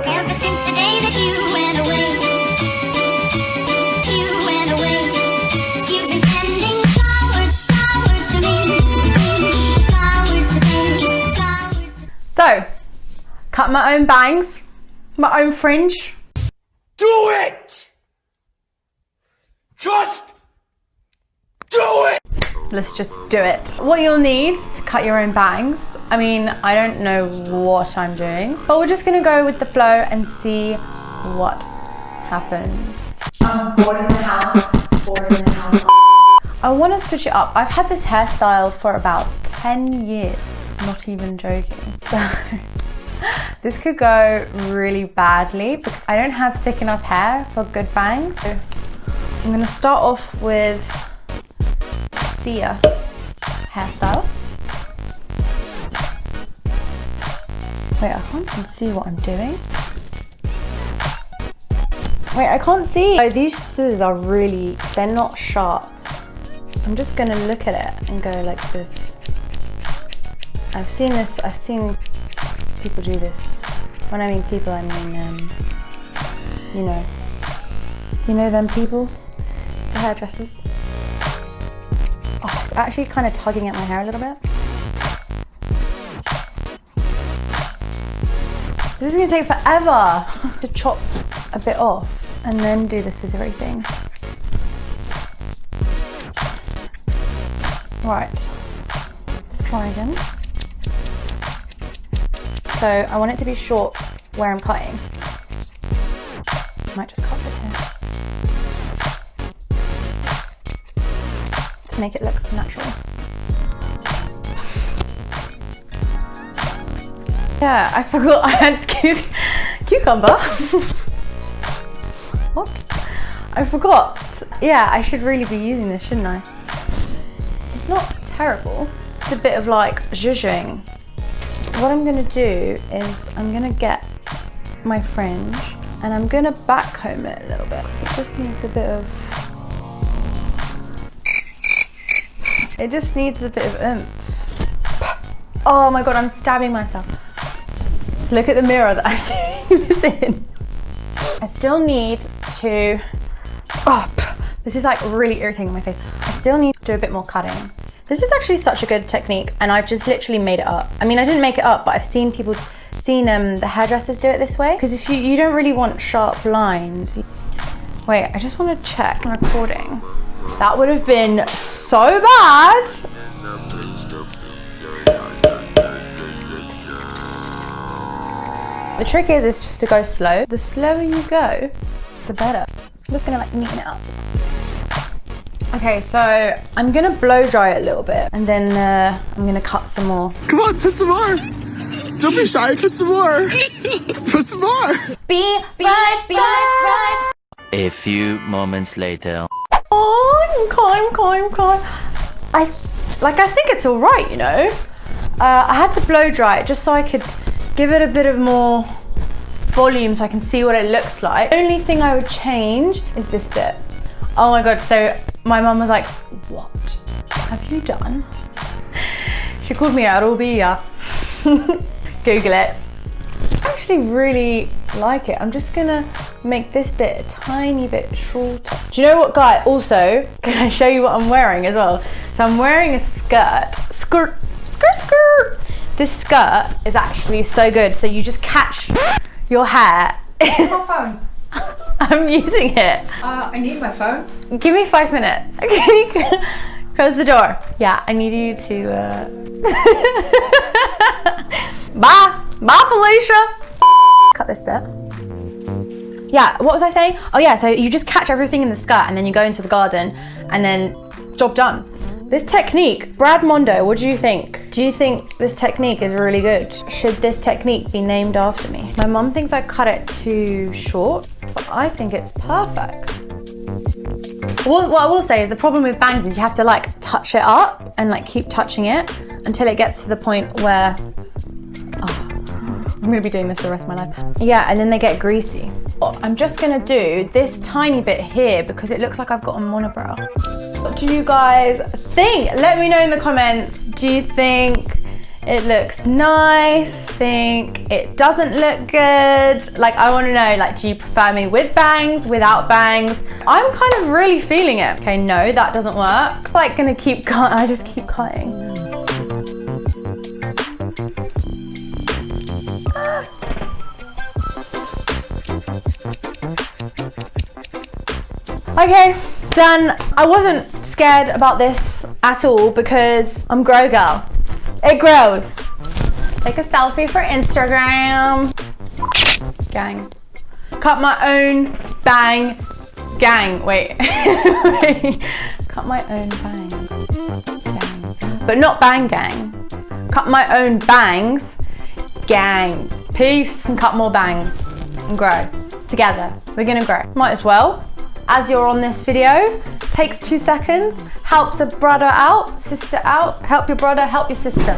Ever since the day that you went away, you've been spending flowers to me, flowers today. So, cut my own bangs, my own fringe. Do it! Just do it! Let's just do it. What you'll need to cut your own bangs, I mean, I don't know what I'm doing, but we're just gonna go with the flow and see what happens. I'm bored in the house, I wanna switch it up. I've had this hairstyle for about 10 years, not even joking. So, this could go really badly because I don't have thick enough hair for good bangs. So I'm gonna start off with Sia hairstyle. Wait, I can't even see what I'm doing. Wait, I can't see. Oh, these scissors are really, they're not sharp. I'm just gonna look at it and go like this. I've seen people do this. When I mean people, I mean, you know them people, the hairdressers. Oh, it's actually kind of tugging at my hair a little bit. This is gonna take forever to chop a bit off and then do the scissory thing. Right, let's try again. So I want it to be short where I'm cutting. Might just cut it here to make it look natural. Yeah, I forgot I had cucumber. What? I forgot. Yeah, I should really be using this, shouldn't I? It's not terrible. It's a bit of like zhuzhing. What I'm gonna do is I'm gonna get my fringe and I'm gonna backcomb it a little bit. It just needs a bit of oomph. Oh my God, I'm stabbing myself. Look at the mirror that I'm doing this in. I still need to, this is like really irritating my face. I still need to do a bit more cutting. This is actually such a good technique and I've just literally made it up. I mean, I didn't make it up, but I've seen the hairdressers do it this way. Because if you don't really want sharp lines. Wait, I just want to check I'm recording. That would have been so bad. The trick is just to go slow. The slower you go, the better. I'm just gonna like neaten it up. Okay, so I'm gonna blow dry it a little bit and then I'm gonna cut some more. Come on, put some more. Don't be shy, put some more. Put some more. Be right. A few moments later. I'm calm. I think it's all right, you know. I had to blow dry it just so I could give it a bit of more volume so I can see what it looks like. The only thing I would change is this bit. Oh my God, so my mum was like, what have you done? She called me a rubia. Google it. I actually really like it. I'm just gonna make this bit a tiny bit shorter. Do you know what, guy? Also, can I show you what I'm wearing as well? So I'm wearing a skirt. This skirt is actually so good. So you just catch your hair. My phone. I'm using it. I need my phone. Give me 5 minutes. Okay, close the door. Yeah, I need you to, Bye, Felicia. Cut this bit. Yeah, what was I saying? Oh yeah, so you just catch everything in the skirt and then you go into the garden and then job done. This technique, Brad Mondo, what do you think? Do you think this technique is really good? Should this technique be named after me? My mum thinks I cut it too short, but I think it's perfect. What I will say is the problem with bangs is you have to like touch it up and like keep touching it until it gets to the point where, I'm gonna be doing this for the rest of my life. Yeah, and then they get greasy. I'm just gonna do this tiny bit here because it looks like I've got a monobrow. What do you guys think? Let me know in the comments. Do you think It looks nice. Think it doesn't look good. Like, I want to know, like, do you prefer me with bangs, without bangs? I'm kind of really feeling it. Okay, no, that doesn't work. Like, gonna keep cutting. I just keep cutting. Okay, done. I wasn't scared about this at all because I'm grow girl. It grows. Take a selfie for Instagram. Gang. Cut my own bang. Gang. Wait. Cut my own bangs. Gang. But not bang gang. Cut my own bangs. Gang. Peace. And cut more bangs. And grow. Together. We're gonna grow. Might as well. As you're on this video, takes 2 seconds, helps a brother out, sister out, help your brother, help your sister.